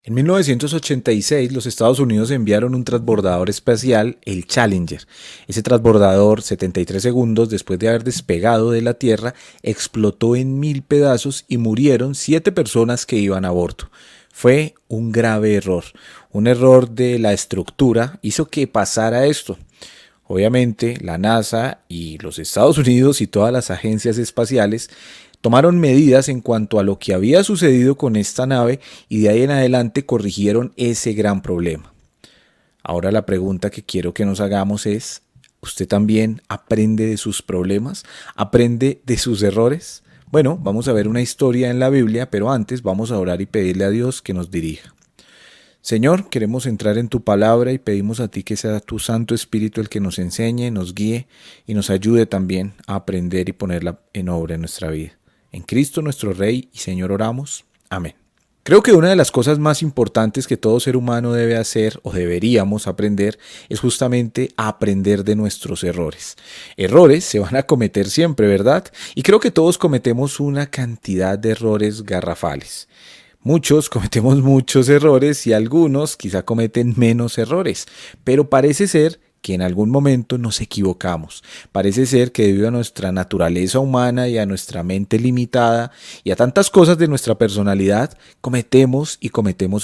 En 1986, los Estados Unidos enviaron un transbordador espacial, el Challenger. Ese transbordador, 73 segundos después de haber despegado de la Tierra, explotó en 1000 pedazos y murieron 7 personas que iban a bordo. Fue un grave error. Un error de la estructura hizo que pasara esto. Obviamente, la NASA y los Estados Unidos y todas las agencias espaciales tomaron medidas en cuanto a lo que había sucedido con esta nave y de ahí en adelante corrigieron ese gran problema. Ahora la pregunta que quiero que nos hagamos es, ¿usted también aprende de sus problemas? ¿Aprende de sus errores? Bueno, vamos a ver una historia en la Biblia, pero antes vamos a orar y pedirle a Dios que nos dirija. Señor, queremos entrar en tu palabra y pedimos a ti que sea tu Santo Espíritu el que nos enseñe, nos guíe y nos ayude también a aprender y ponerla en obra en nuestra vida. En Cristo nuestro Rey y Señor oramos. Amén. Creo que una de las cosas más importantes que todo ser humano debe hacer o deberíamos aprender es justamente aprender de nuestros errores. Errores se van a cometer siempre, ¿verdad? Y creo que todos cometemos una cantidad de errores garrafales. Muchos cometemos muchos errores y algunos quizá cometen menos errores, pero parece ser que en algún momento nos equivocamos. Parece ser que debido a nuestra naturaleza humana y a nuestra mente limitada y a tantas cosas de nuestra personalidad, cometemos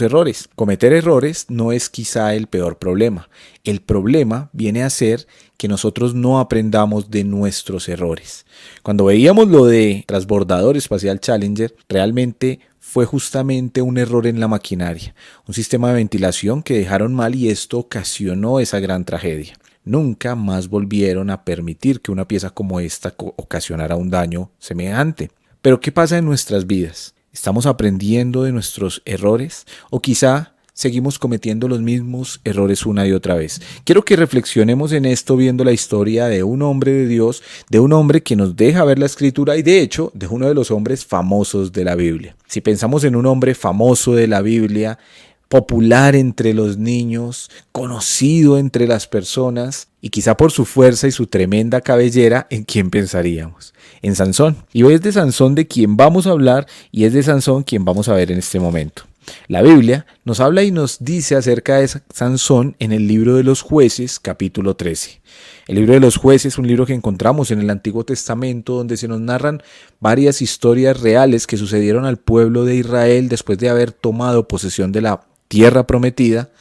errores. Cometer errores no es quizá el peor problema. El problema viene a ser que nosotros no aprendamos de nuestros errores. Cuando veíamos lo de transbordador espacial Challenger, realmente fue justamente un error en la maquinaria, un sistema de ventilación que dejaron mal y esto ocasionó esa gran tragedia. Nunca más volvieron a permitir que una pieza como esta ocasionara un daño semejante. Pero ¿qué pasa en nuestras vidas? ¿Estamos aprendiendo de nuestros errores? ¿O quizá seguimos cometiendo los mismos errores una y otra vez? Quiero que reflexionemos en esto viendo la historia de un hombre de Dios, de un hombre que nos deja ver la Escritura y de hecho de uno de los hombres famosos de la Biblia. Si pensamos en un hombre famoso de la Biblia, popular entre los niños, conocido entre las personas y quizá por su fuerza y su tremenda cabellera, ¿en quién pensaríamos? En Sansón. Y hoy es de Sansón de quien vamos a hablar y es de Sansón quien vamos a ver en este momento. La Biblia nos habla y nos dice acerca de Sansón en el libro de los Jueces, capítulo 13. El libro de los Jueces es un libro que encontramos en el Antiguo Testamento donde se nos narran varias historias reales que sucedieron al pueblo de Israel después de haber tomado posesión de la tierra prometida,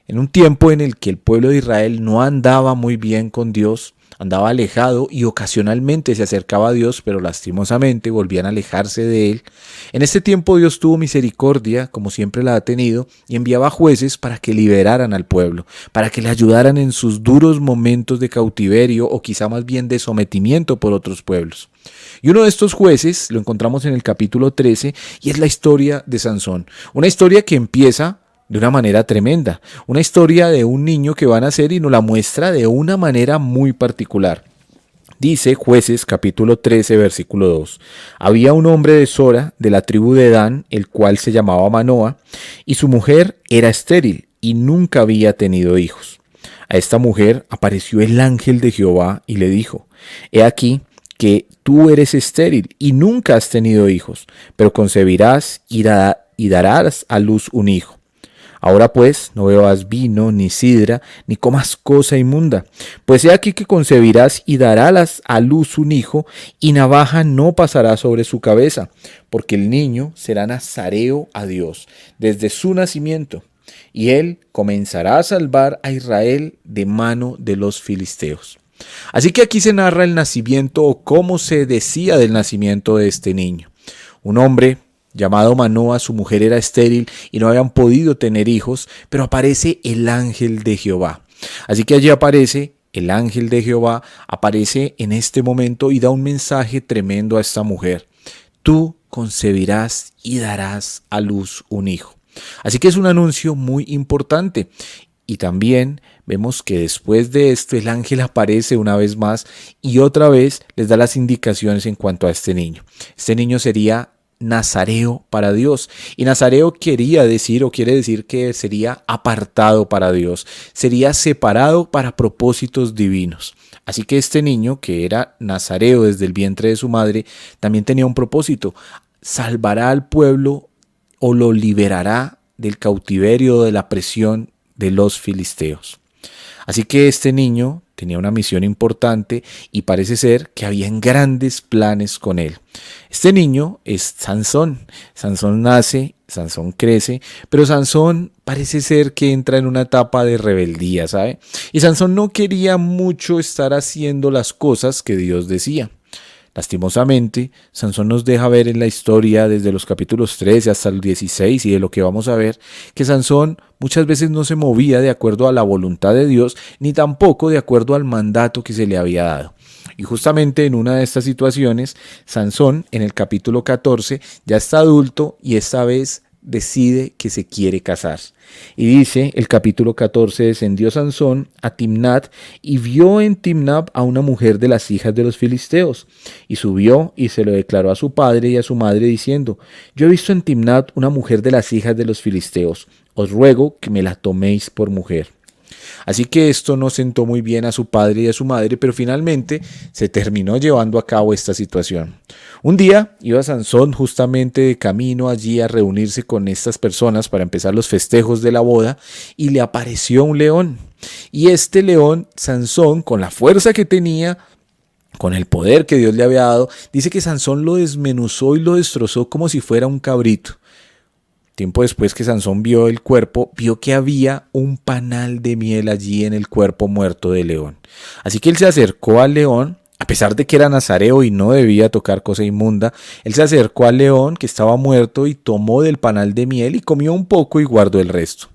en un tiempo en el que el pueblo de Israel no andaba muy bien con Dios, andaba alejado y ocasionalmente se acercaba a Dios, pero lastimosamente volvían a alejarse de Él. En este tiempo Dios tuvo misericordia, como siempre la ha tenido, y enviaba jueces para que liberaran al pueblo, para que le ayudaran en sus duros momentos de cautiverio o quizá más bien de sometimiento por otros pueblos. Y uno de estos jueces lo encontramos en el capítulo 13 y es la historia de Sansón. Una historia que empieza de una manera tremenda. Una historia de un niño que va a nacer y nos la muestra de una manera muy particular. Dice Jueces capítulo 13 versículo 2. Había un hombre de Sora, de la tribu de Dan, el cual se llamaba Manoa, y su mujer era estéril y nunca había tenido hijos. A esta mujer apareció el ángel de Jehová y le dijo: He aquí que tú eres estéril y nunca has tenido hijos, pero concebirás y darás a luz un hijo. Ahora pues, no bebas vino, ni sidra, ni comas cosa inmunda, pues he aquí que concebirás y darás a luz un hijo, y navaja no pasará sobre su cabeza, porque el niño será nazareo a Dios desde su nacimiento, y él comenzará a salvar a Israel de mano de los filisteos. Así que aquí se narra el nacimiento o cómo se decía del nacimiento de este niño. Un hombre llamado Manoa, su mujer era estéril y no habían podido tener hijos, pero aparece el ángel de Jehová. Así que allí aparece el ángel de Jehová, aparece en este momento y da un mensaje tremendo a esta mujer. Tú concebirás y darás a luz un hijo. Así que es un anuncio muy importante. Y también vemos que después de esto el ángel aparece una vez más y otra vez les da las indicaciones en cuanto a este niño. Este niño sería nazareo para Dios. Y nazareo quiere decir que sería apartado para Dios, sería separado para propósitos divinos. Así que este niño, que era nazareo desde el vientre de su madre, también tenía un propósito: salvará al pueblo o lo liberará del cautiverio, de la presión de los filisteos. Así que este niño tenía una misión importante y parece ser que habían grandes planes con él. Este niño es Sansón. Sansón nace, Sansón crece, pero Sansón parece ser que entra en una etapa de rebeldía, ¿sabe? Y Sansón no quería mucho estar haciendo las cosas que Dios decía. Lastimosamente, Sansón nos deja ver en la historia desde los capítulos 13 hasta el 16 y de lo que vamos a ver, que Sansón muchas veces no se movía de acuerdo a la voluntad de Dios, ni tampoco de acuerdo al mandato que se le había dado. Y justamente en una de estas situaciones, Sansón, en el capítulo 14, ya está adulto y esta vez decide que se quiere casar. Y dice el capítulo 14, descendió Sansón a Timnat y vio en Timnat a una mujer de las hijas de los filisteos. Y subió y se lo declaró a su padre y a su madre diciendo, yo he visto en Timnat una mujer de las hijas de los filisteos, os ruego que me la toméis por mujer. Así que esto no sentó muy bien a su padre y a su madre, pero finalmente se terminó llevando a cabo esta situación. Un día iba Sansón justamente de camino allí a reunirse con estas personas para empezar los festejos de la boda y le apareció un león. Y este león, Sansón, con la fuerza que tenía, con el poder que Dios le había dado, dice que Sansón lo desmenuzó y lo destrozó como si fuera un cabrito. Tiempo después que Sansón vio el cuerpo, vio que había un panal de miel allí en el cuerpo muerto del león. Así que él se acercó al león, a pesar de que era nazareo y no debía tocar cosa inmunda, él se acercó al león que estaba muerto y tomó del panal de miel y comió un poco y guardó el resto.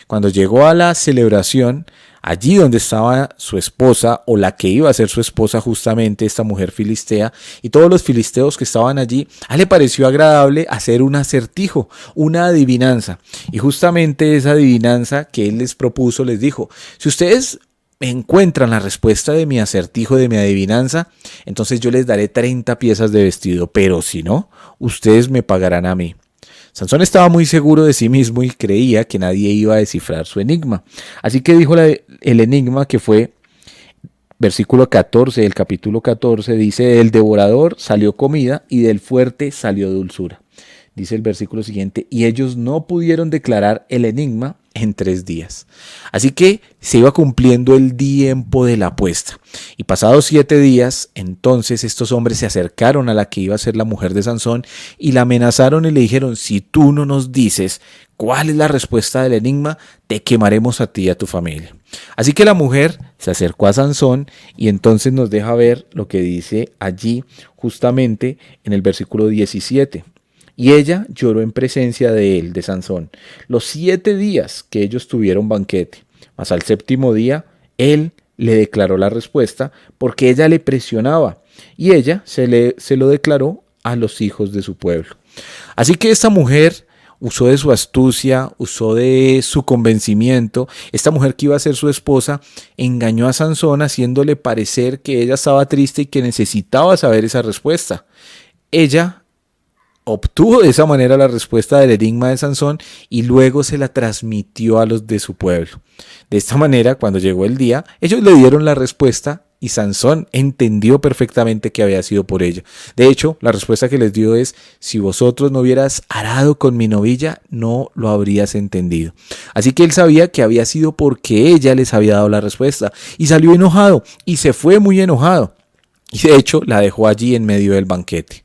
Cuando llegó a la celebración, allí donde estaba su esposa, o la que iba a ser su esposa justamente, esta mujer filistea, y todos los filisteos que estaban allí, a él le pareció agradable hacer un acertijo, una adivinanza. Y justamente esa adivinanza que él les propuso, les dijo, si ustedes encuentran la respuesta de mi acertijo, de mi adivinanza, entonces yo les daré 30 piezas de vestido, pero si no, ustedes me pagarán a mí. Sansón estaba muy seguro de sí mismo y creía que nadie iba a descifrar su enigma. Así que dijo el enigma que fue, versículo 14 del capítulo 14, dice, del devorador salió comida y del fuerte salió dulzura. Dice el versículo siguiente, y ellos no pudieron declarar el enigma en 3 días. Así que se iba cumpliendo el tiempo de la apuesta. Y pasados 7 días, entonces estos hombres se acercaron a la que iba a ser la mujer de Sansón y la amenazaron y le dijeron, si tú no nos dices cuál es la respuesta del enigma, te quemaremos a ti y a tu familia. Así que la mujer se acercó a Sansón y entonces nos deja ver lo que dice allí justamente en el versículo 17. Y ella lloró en presencia de él, de Sansón, los 7 días que ellos tuvieron banquete. Mas al 7º día, él le declaró la respuesta porque ella le presionaba y ella se lo declaró a los hijos de su pueblo. Así que esta mujer usó de su astucia, usó de su convencimiento. Esta mujer que iba a ser su esposa engañó a Sansón haciéndole parecer que ella estaba triste y que necesitaba saber esa respuesta. Ella obtuvo de esa manera la respuesta del enigma de Sansón y luego se la transmitió a los de su pueblo. De esta manera, cuando llegó el día, ellos le dieron la respuesta y Sansón entendió perfectamente que había sido por ella. De hecho, la respuesta que les dio es, si vosotros no hubieras arado con mi novilla, no lo habrías entendido. Así que él sabía que había sido porque ella les había dado la respuesta y salió enojado y se fue muy enojado. Y de hecho, la dejó allí en medio del banquete.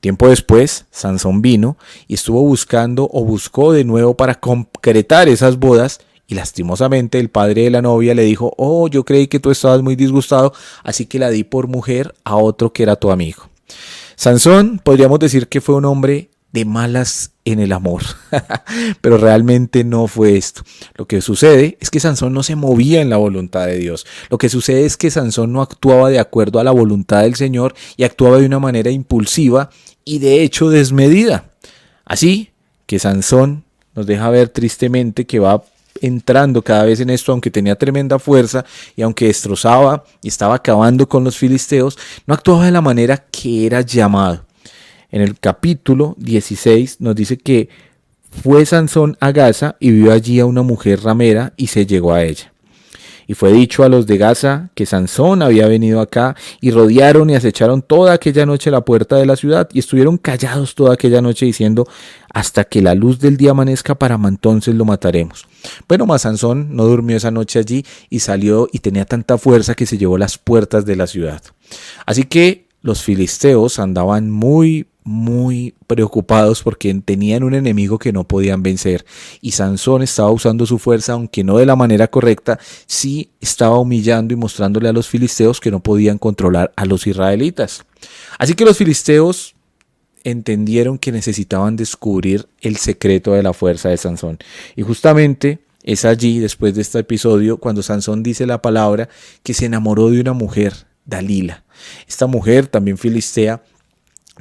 Tiempo después, Sansón vino y estuvo buscando o buscó de nuevo para concretar esas bodas y lastimosamente el padre de la novia le dijo, oh, yo creí que tú estabas muy disgustado, así que la di por mujer a otro que era tu amigo. Sansón podríamos decir que fue un hombre de malas en el amor, pero realmente no fue esto. Lo que sucede es que Sansón no se movía en la voluntad de Dios. Lo que sucede es que Sansón no actuaba de acuerdo a la voluntad del Señor y actuaba de una manera impulsiva y de hecho desmedida. Así que Sansón nos deja ver tristemente que va entrando cada vez en esto, aunque tenía tremenda fuerza y aunque destrozaba y estaba acabando con los filisteos, no actuaba de la manera que era llamado. En el capítulo 16 nos dice que fue Sansón a Gaza y vio allí a una mujer ramera y se llegó a ella. Y fue dicho a los de Gaza que Sansón había venido acá, y rodearon y acecharon toda aquella noche la puerta de la ciudad, y estuvieron callados toda aquella noche diciendo: hasta que la luz del día amanezca, para entonces lo mataremos. Bueno, mas Sansón no durmió esa noche allí, y salió, y tenía tanta fuerza que se llevó las puertas de la ciudad. Así que los filisteos andaban muy preocupados porque tenían un enemigo que no podían vencer, y Sansón estaba usando su fuerza, aunque no de la manera correcta. Sí estaba humillando y mostrándole a los filisteos que no podían controlar a los israelitas. Así que los filisteos entendieron que necesitaban descubrir el secreto de la fuerza de Sansón, y justamente es allí, después de este episodio, cuando Sansón dice la palabra que se enamoró de una mujer, Dalila. Esta mujer, también filistea,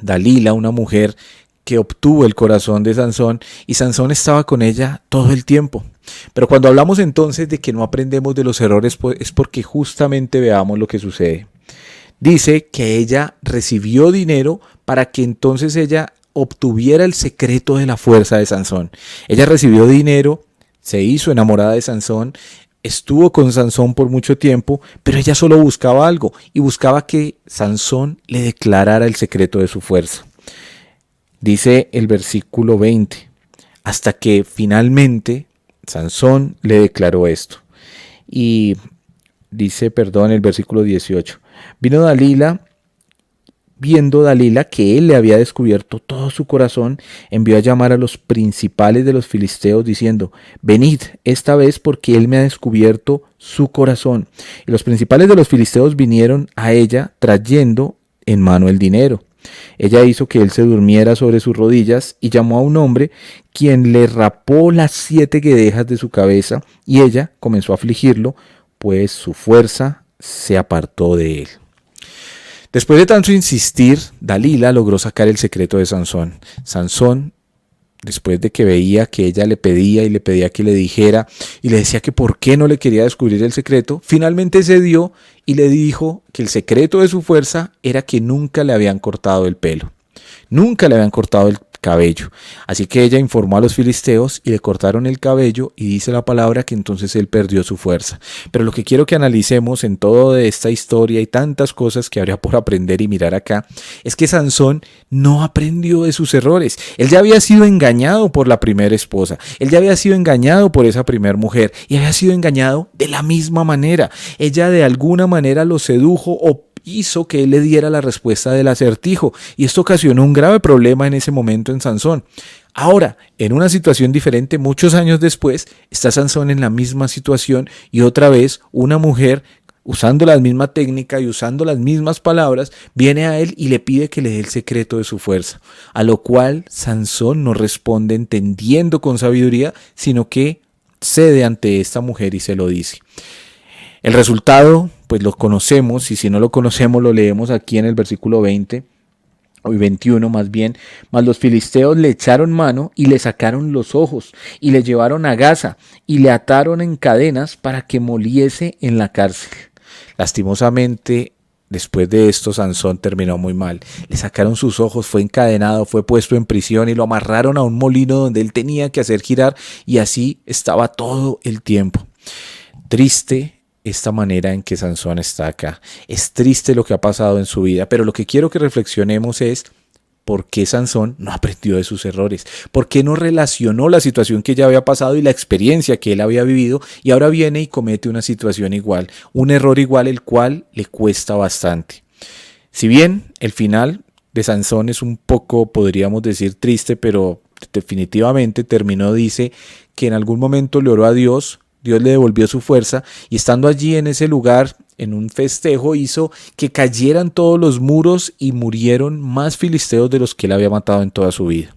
Dalila, una mujer que obtuvo el corazón de Sansón, y Sansón estaba con ella todo el tiempo. Pero cuando hablamos entonces de que no aprendemos de los errores, pues es porque justamente veamos lo que sucede. Dice que ella recibió dinero para que entonces ella obtuviera el secreto de la fuerza de Sansón. Ella recibió dinero, se hizo enamorada de Sansón, estuvo con Sansón por mucho tiempo, pero ella solo buscaba algo, y buscaba que Sansón le declarara el secreto de su fuerza. Dice el versículo 20, hasta que finalmente Sansón le declaró esto. Y dice, el versículo 18, vino Dalila. Viendo Dalila que él le había descubierto todo su corazón, envió a llamar a los principales de los filisteos diciendo: venid esta vez, porque él me ha descubierto su corazón. Y los principales de los filisteos vinieron a ella trayendo en mano el dinero. Ella hizo que él se durmiera sobre sus rodillas y llamó a un hombre, quien le rapó las 7 guedejas de su cabeza, y ella comenzó a afligirlo, pues su fuerza se apartó de él. Después de tanto insistir, Dalila logró sacar el secreto de Sansón. Sansón, después de que veía que ella le pedía y le pedía que le dijera, y le decía que por qué no le quería descubrir el secreto, finalmente cedió y le dijo que el secreto de su fuerza era que nunca le habían cortado el pelo. Nunca le habían cortado el cabello. Así que ella informó a los filisteos y le cortaron el cabello, y dice la palabra que entonces él perdió su fuerza. Pero lo que quiero que analicemos en toda esta historia y tantas cosas que habría por aprender y mirar acá, es que Sansón no aprendió de sus errores. Él ya había sido engañado por la primera esposa, él ya había sido engañado por esa primera mujer, y había sido engañado de la misma manera. Ella de alguna manera lo sedujo o hizo que él le diera la respuesta del acertijo, y esto ocasionó un grave problema en ese momento en Sansón. Ahora, en una situación diferente, muchos años después, está Sansón en la misma situación, y otra vez una mujer, usando la misma técnica y usando las mismas palabras, viene a él y le pide que le dé el secreto de su fuerza, a lo cual Sansón no responde entendiendo con sabiduría, sino que cede ante esta mujer y se lo dice. El resultado, pues lo conocemos, y si no lo conocemos lo leemos aquí en el versículo 20, o 21 más bien. Mas los filisteos le echaron mano y le sacaron los ojos, y le llevaron a Gaza, y le ataron en cadenas para que moliese en la cárcel. Lastimosamente, después de esto, Sansón terminó muy mal. Le sacaron sus ojos, fue encadenado, fue puesto en prisión, y lo amarraron a un molino donde él tenía que hacer girar, y así estaba todo el tiempo. Triste esta manera en que Sansón está acá. Es triste lo que ha pasado en su vida, pero lo que quiero que reflexionemos es por qué Sansón no aprendió de sus errores, por qué no relacionó la situación que ya había pasado y la experiencia que él había vivido, y ahora viene y comete una situación igual, un error igual, el cual le cuesta bastante. Si bien el final de Sansón es un poco, podríamos decir, triste, pero definitivamente terminó, dice que en algún momento le oró a Dios, Dios le devolvió su fuerza, y estando allí en ese lugar, en un festejo, hizo que cayeran todos los muros y murieron más filisteos de los que él había matado en toda su vida.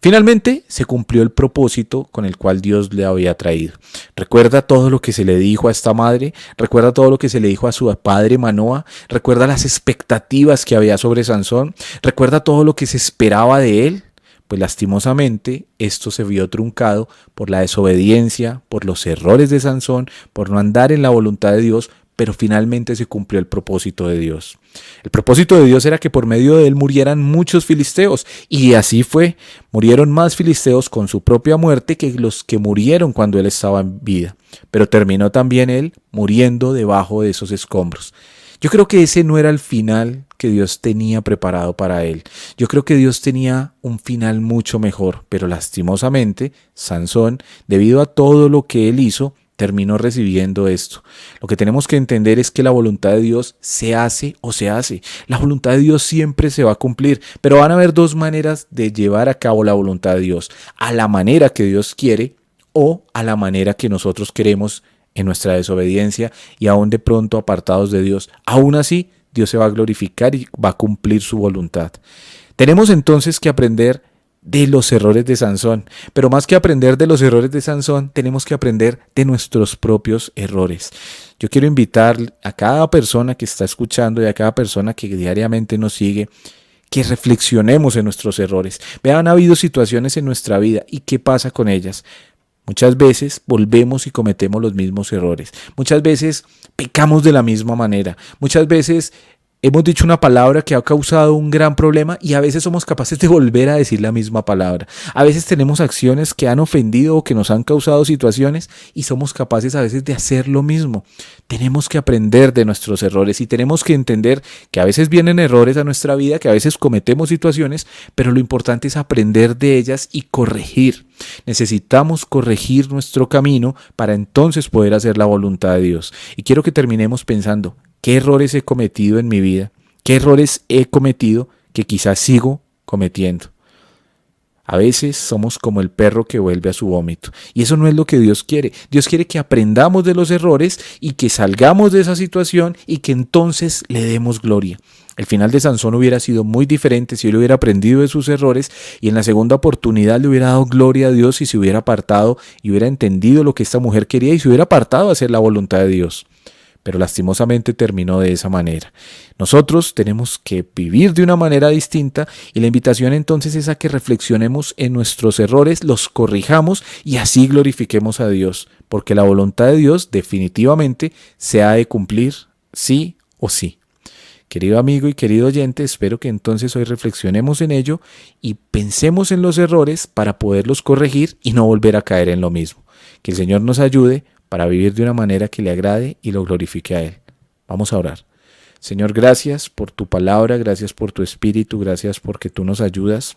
Finalmente se cumplió el propósito con el cual Dios le había traído. Recuerda todo lo que se le dijo a esta madre, recuerda todo lo que se le dijo a su padre Manoa, recuerda las expectativas que había sobre Sansón, recuerda todo lo que se esperaba de él. Pues lastimosamente esto se vio truncado por la desobediencia, por los errores de Sansón, por no andar en la voluntad de Dios, pero finalmente se cumplió el propósito de Dios. El propósito de Dios era que por medio de él murieran muchos filisteos, y así fue. Murieron más filisteos con su propia muerte que los que murieron cuando él estaba en vida, pero terminó también él muriendo debajo de esos escombros. Yo creo que ese no era el final que Dios tenía preparado para él. Yo creo que Dios tenía un final mucho mejor, pero lastimosamente, Sansón, debido a todo lo que él hizo, terminó recibiendo esto. Lo que tenemos que entender es que la voluntad de Dios se hace o se hace. La voluntad de Dios siempre se va a cumplir, pero van a haber dos maneras de llevar a cabo la voluntad de Dios: a la manera que Dios quiere o a la manera que nosotros queremos en nuestra desobediencia y aún de pronto apartados de Dios. Aún así, Dios se va a glorificar y va a cumplir su voluntad. Tenemos entonces que aprender de los errores de Sansón, pero más que aprender de los errores de Sansón, tenemos que aprender de nuestros propios errores. Yo quiero invitar a cada persona que está escuchando y a cada persona que diariamente nos sigue, que reflexionemos en nuestros errores. Vean, ha habido situaciones en nuestra vida y qué pasa con ellas. Muchas veces volvemos y cometemos los mismos errores. Muchas veces pecamos de la misma manera. Muchas veces hemos dicho una palabra que ha causado un gran problema y a veces somos capaces de volver a decir la misma palabra. A veces tenemos acciones que han ofendido o que nos han causado situaciones y somos capaces a veces de hacer lo mismo. Tenemos que aprender de nuestros errores y tenemos que entender que a veces vienen errores a nuestra vida, que a veces cometemos situaciones, pero lo importante es aprender de ellas y corregir. Necesitamos corregir nuestro camino para entonces poder hacer la voluntad de Dios. Y quiero que terminemos pensando: ¿qué errores he cometido en mi vida? ¿Qué errores he cometido que quizás sigo cometiendo? A veces somos como el perro que vuelve a su vómito. Y eso no es lo que Dios quiere. Dios quiere que aprendamos de los errores y que salgamos de esa situación y que entonces le demos gloria. El final de Sansón hubiera sido muy diferente si él hubiera aprendido de sus errores y en la segunda oportunidad le hubiera dado gloria a Dios y se hubiera apartado y hubiera entendido lo que esta mujer quería y se hubiera apartado a hacer la voluntad de Dios. Pero lastimosamente terminó de esa manera. Nosotros tenemos que vivir de una manera distinta y la invitación entonces es a que reflexionemos en nuestros errores, los corrijamos y así glorifiquemos a Dios, porque la voluntad de Dios definitivamente se ha de cumplir sí o sí. Querido amigo y querido oyente, espero que entonces hoy reflexionemos en ello y pensemos en los errores para poderlos corregir y no volver a caer en lo mismo. Que el Señor nos ayude para vivir de una manera que le agrade y lo glorifique a Él. Vamos a orar. Señor, gracias por tu palabra, gracias por tu espíritu, gracias porque tú nos ayudas.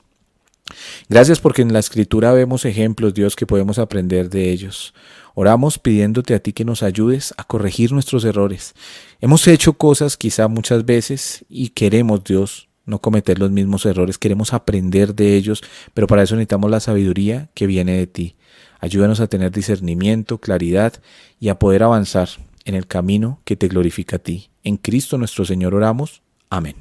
Gracias porque en la Escritura vemos ejemplos, Dios, que podemos aprender de ellos. Oramos pidiéndote a ti que nos ayudes a corregir nuestros errores. Hemos hecho cosas quizá muchas veces y queremos, Dios, no cometer los mismos errores, queremos aprender de ellos, pero para eso necesitamos la sabiduría que viene de ti. Ayúdanos a tener discernimiento, claridad y a poder avanzar en el camino que te glorifica a ti. En Cristo nuestro Señor oramos. Amén.